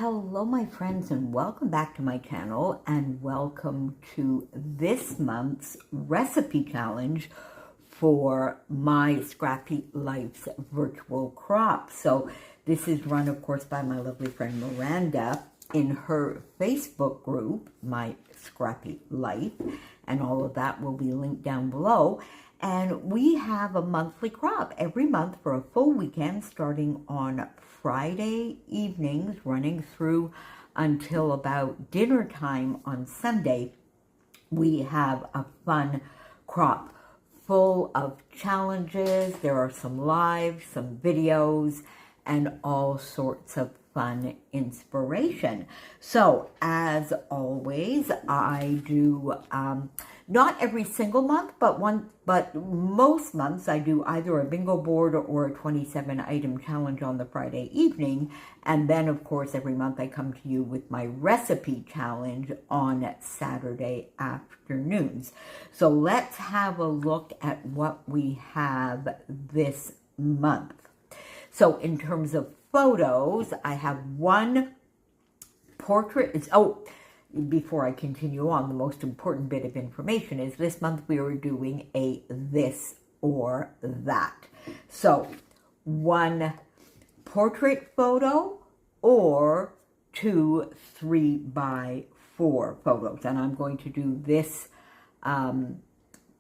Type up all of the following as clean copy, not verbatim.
Hello my friends, and welcome back to my channel, and welcome to this month's recipe challenge for my Scrappy Life's virtual crop. So this is run, of course, by my lovely friend Miranda in her Facebook group, My Scrappy Life, and all of that will be linked down below. And we have a monthly crop every month for a full weekend, starting on Friday evenings, running through until about dinner time on Sunday. We have a fun crop full of challenges. There are some live, some videos, and all sorts of fun inspiration. So as always, I do not every single month, but most months I do either a bingo board or a 27-item challenge on the Friday evening, and then of course every month I come to you with my recipe challenge on Saturday afternoons. So let's have a look at what we have this month. So in terms of photos, I have one portrait. Before I continue on, the most important bit of information is this month we are doing a this or that. So one portrait photo or 2 3x4 photos. And I'm going to do this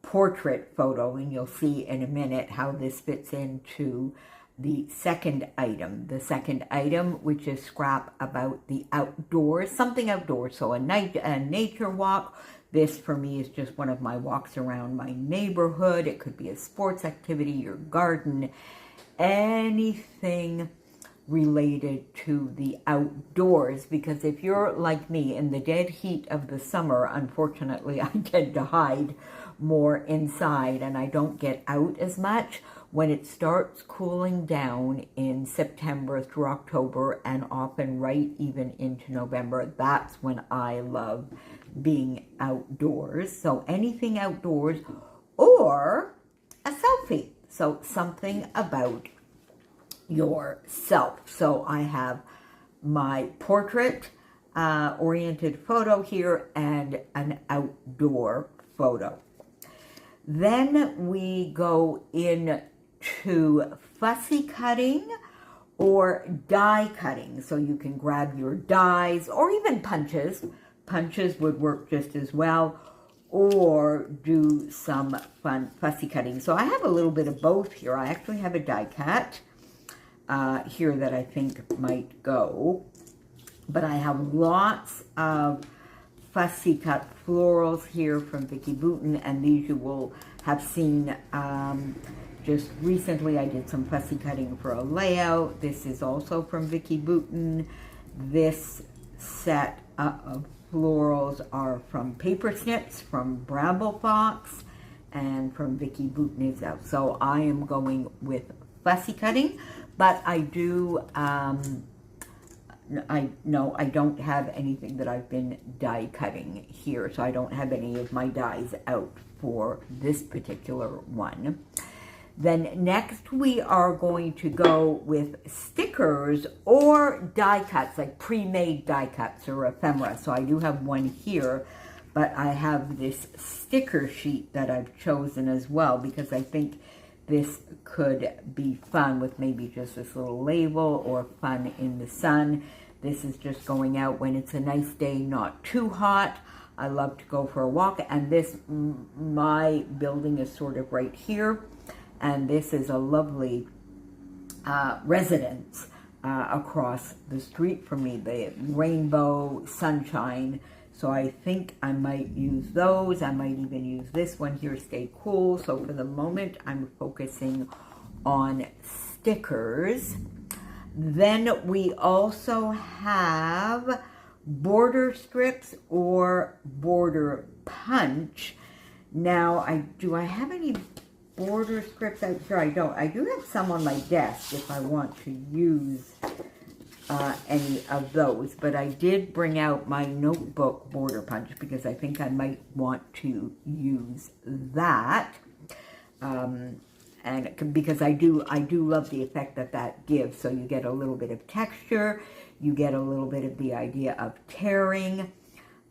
portrait photo, and you'll see in a minute how this fits into the second item. The second item, which is scrap about the outdoors, something outdoors. So a nature walk. This for me is just one of my walks around my neighborhood. It could be a sports activity, your garden, anything related to the outdoors, because if you're like me, in the dead heat of the summer, unfortunately, I tend to hide more inside and I don't get out as much. When it starts cooling down in September through October, and often right even into November, that's when I love being outdoors. So anything outdoors or a selfie. So something about yourself. So I have my portrait oriented photo here and an outdoor photo. Then we go in to fussy cutting or die cutting. So you can grab your dies or even punches. Punches would work just as well, or do some fun fussy cutting. So I have a little bit of both here. I actually have a die cut here that I think might go, but I have lots of fussy cut florals here from Vicki Boutin, and these you will have seen just recently. I did some fussy cutting for a layout. This is also from Vicki Boutin. This set of florals are from Paper Snips from Bramble Fox and from Vicki Boutin itself. So I am going with fussy cutting, but I do I don't have anything that I've been die cutting here, so I don't have any of my dies out for this particular one. Then next we are going to go with stickers or die cuts, like pre-made die cuts or ephemera. So I do have one here, but I have this sticker sheet that I've chosen as well because I think this could be fun with maybe just this little label or fun in the sun. This is just going out when it's a nice day, not too hot. I love to go for a walk, and this, my building is sort of right here, and this is a lovely residence across the street from me, the rainbow sunshine. So I think I might use those. I might even use this one here, Stay Cool. So for the moment, I'm focusing on stickers. Then we also have border strips or border punch. Now, do I have any border strips out here? I don't. I do have some on my desk if I want to use any of those, but I did bring out my notebook border punch because I think I might want to use that. and because I do love the effect that gives. So you get a little bit of texture, you get a little bit of the idea of tearing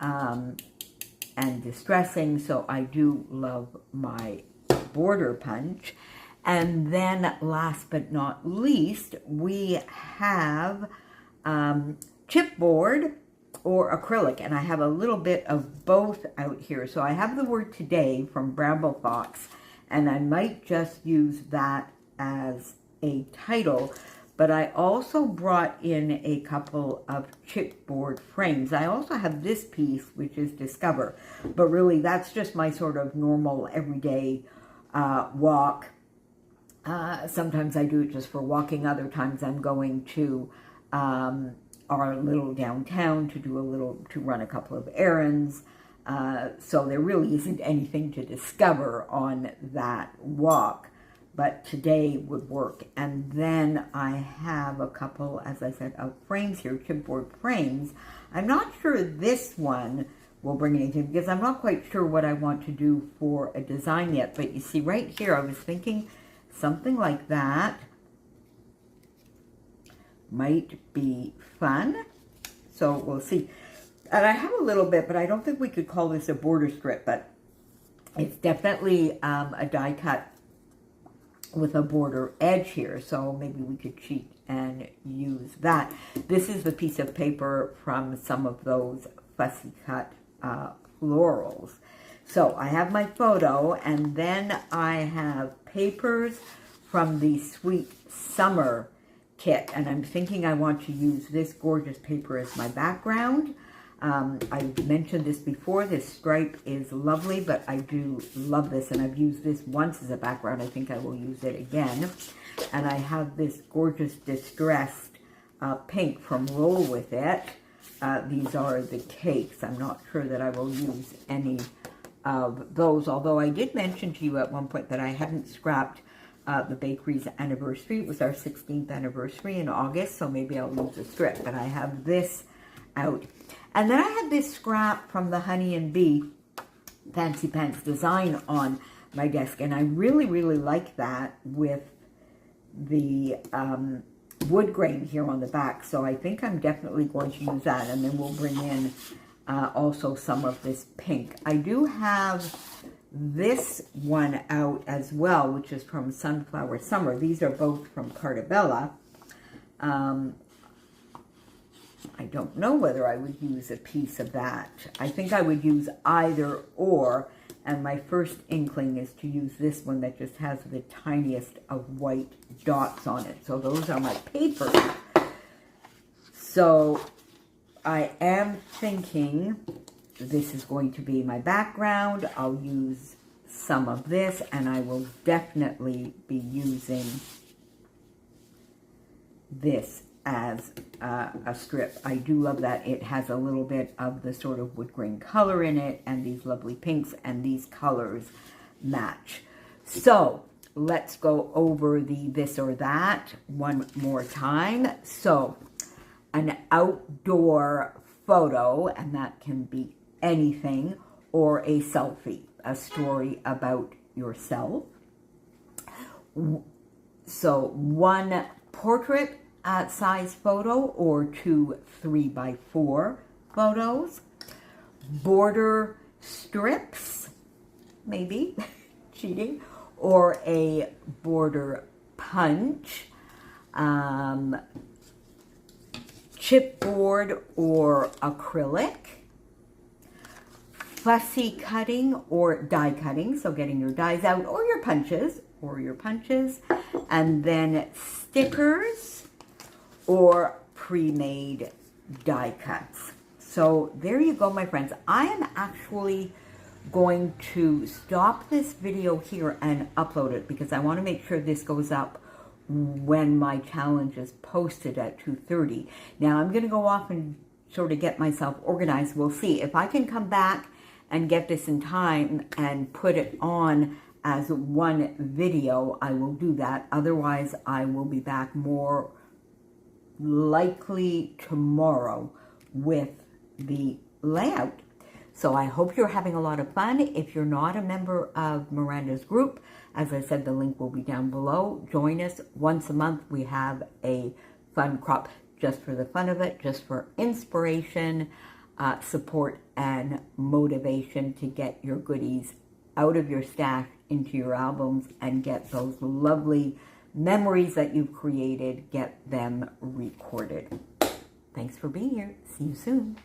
and distressing. So I do love my border punch. And then last but not least, we have chipboard or acrylic, and I have a little bit of both out here. So I have the word today from Bramble Fox, and I might just use that as a title, but I also brought in a couple of chipboard frames. I also have this piece, which is Discover, but really that's just my sort of normal everyday walk. Sometimes I do it just for walking. Other times I'm going to our little downtown to run a couple of errands. So there really isn't anything to discover on that walk, but today would work. And then I have a couple, as I said, of frames here, chipboard frames. I'm not sure this one will bring anything because I'm not quite sure what I want to do for a design yet. But you see right here, I was thinking something like that might be fun. So we'll see. And I have a little bit, but I don't think we could call this a border strip, but it's definitely a die cut with a border edge here. So maybe we could cheat and use that. This is the piece of paper from some of those fussy cut florals. So I have my photo, and then I have papers from the Sweet Summer kit, and I'm thinking I want to use this gorgeous paper as my background. I mentioned this before, this stripe is lovely, but I do love this, and I've used this once as a background. I think I will use it again. And I have this gorgeous distressed pink from Roll With It. These are the cakes. I'm not sure that I will use any of those, although I did mention to you at one point that I hadn't scrapped the bakery's anniversary. It was our 16th anniversary in August, so maybe I'll use a strip, but I have this out. And then I had this scrap from the Honey and Bee Fancy Pants design on my desk, and I really, really like that with the wood grain here on the back, so I think I'm definitely going to use that, and then we'll bring in also some of this pink. I do have this one out as well, which is from Sunflower Summer. These are both from Cartabella. I don't know whether I would use a piece of that. I think I would use either or, and my first inkling is to use this one that just has the tiniest of white dots on it. So those are my papers. So I am thinking this is going to be my background. I'll use some of this, and I will definitely be using this as a strip. I do love that it has a little bit of the sort of wood grain color in it, and these lovely pinks, and these colors match. So let's go over the this or that one more time. So an outdoor photo, and that can be anything, or a selfie, a story about yourself. So one portrait size photo, or 2 3x4 photos. Border strips, maybe, cheating, or a border punch. Chipboard or acrylic. Fussy cutting or die cutting, so getting your dies out, or your punches, and then stickers or pre-made die cuts. So there you go, my friends. I am actually going to stop this video here and upload it because I want to make sure this goes up when my challenge is posted at 2:30. Now I'm going to go off and sort of get myself organized. We'll see if I can come back and get this in time and put it on as one video. I will do that. Otherwise, I will be back more likely tomorrow with the layout. So I hope you're having a lot of fun. If you're not a member of Miranda's group, as I said, the link will be down below. Join us once a month. We have a fun crop just for the fun of it, just for inspiration, support, and motivation to get your goodies out of your stash into your albums and get those lovely memories that you've created, get them recorded. Thanks for being here. See you soon.